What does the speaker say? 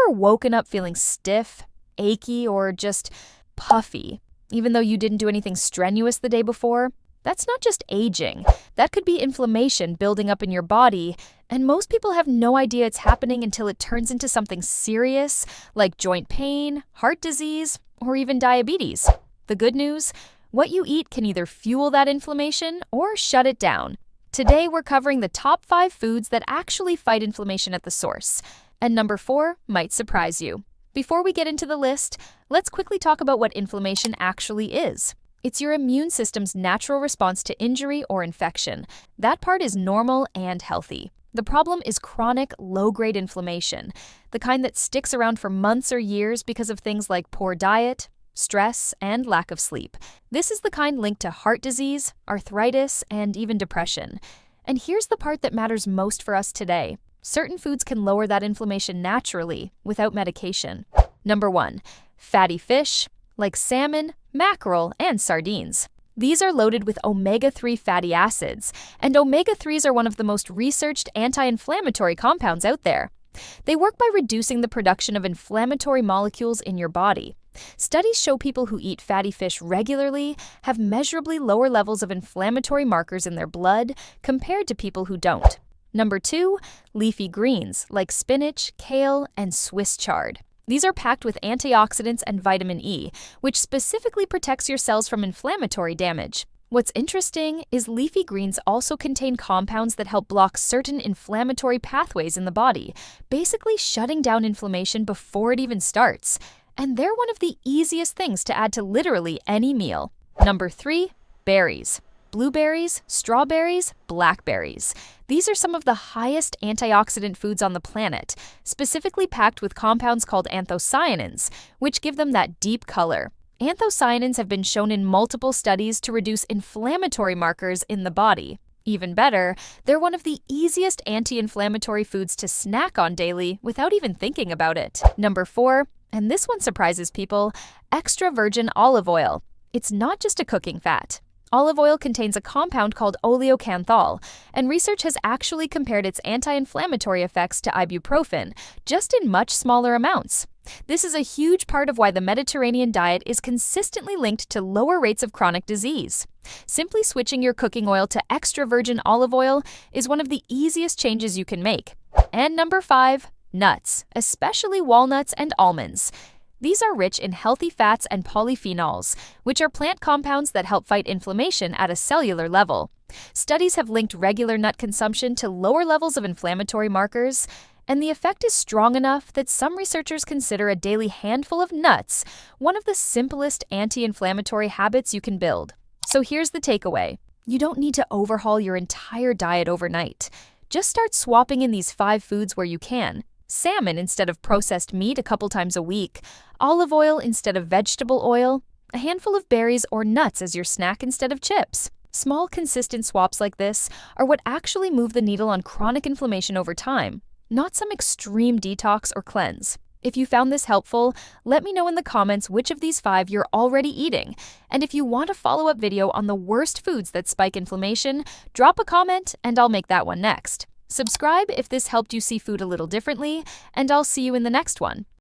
ever woken up feeling stiff, achy, or just puffy, even though you didn't do anything strenuous the day before? That's not just aging. That could be inflammation building up in your body, and most people have no idea it's happening until it turns into something serious, like joint pain, heart disease, or even diabetes. The good news? What you eat can either fuel that inflammation or shut it down. Today, we're covering the top 5 foods that actually fight inflammation at the source. And number 4 might surprise you. Before we get into the list, let's quickly talk about what inflammation actually is. It's your immune system's natural response to injury or infection. That part is normal and healthy. The problem is chronic, low-grade inflammation, the kind that sticks around for months or years because of things like poor diet, stress, and lack of sleep. This is the kind linked to heart disease, arthritis, and even depression. And here's the part that matters most for us today. Certain foods can lower that inflammation naturally, without medication. Number 1, fatty fish, like salmon, mackerel, and sardines. These are loaded with omega-3 fatty acids, and omega-3s are one of the most researched anti-inflammatory compounds out there. They work by reducing the production of inflammatory molecules in your body. Studies show people who eat fatty fish regularly have measurably lower levels of inflammatory markers in their blood compared to people who don't. Number 2, leafy greens like spinach, kale, and Swiss chard. These are packed with antioxidants and vitamin E, which specifically protects your cells from inflammatory damage. What's interesting is leafy greens also contain compounds that help block certain inflammatory pathways in the body, basically shutting down inflammation before it even starts. And they're one of the easiest things to add to literally any meal. Number 3, berries. Blueberries, strawberries, blackberries. These are some of the highest antioxidant foods on the planet, specifically packed with compounds called anthocyanins, which give them that deep color. Anthocyanins have been shown in multiple studies to reduce inflammatory markers in the body. Even better, they're one of the easiest anti-inflammatory foods to snack on daily without even thinking about it. Number 4, and this one surprises people, extra virgin olive oil. It's not just a cooking fat. Olive oil contains a compound called oleocanthal, and research has actually compared its anti-inflammatory effects to ibuprofen, just in much smaller amounts. This is a huge part of why the Mediterranean diet is consistently linked to lower rates of chronic disease. Simply switching your cooking oil to extra virgin olive oil is one of the easiest changes you can make. And number 5, nuts, especially walnuts and almonds. These are rich in healthy fats and polyphenols, which are plant compounds that help fight inflammation at a cellular level. Studies have linked regular nut consumption to lower levels of inflammatory markers, and the effect is strong enough that some researchers consider a daily handful of nuts one of the simplest anti-inflammatory habits you can build. So here's the takeaway. You don't need to overhaul your entire diet overnight. Just start swapping in these 5 foods where you can. Salmon instead of processed meat a couple times a week, olive oil instead of vegetable oil, a handful of berries or nuts as your snack instead of chips. Small, consistent swaps like this are what actually move the needle on chronic inflammation over time, not some extreme detox or cleanse. If you found this helpful, let me know in the comments which of these 5 you're already eating. And if you want a follow-up video on the worst foods that spike inflammation, drop a comment and I'll make that one next. Subscribe if this helped you see food a little differently, and I'll see you in the next one.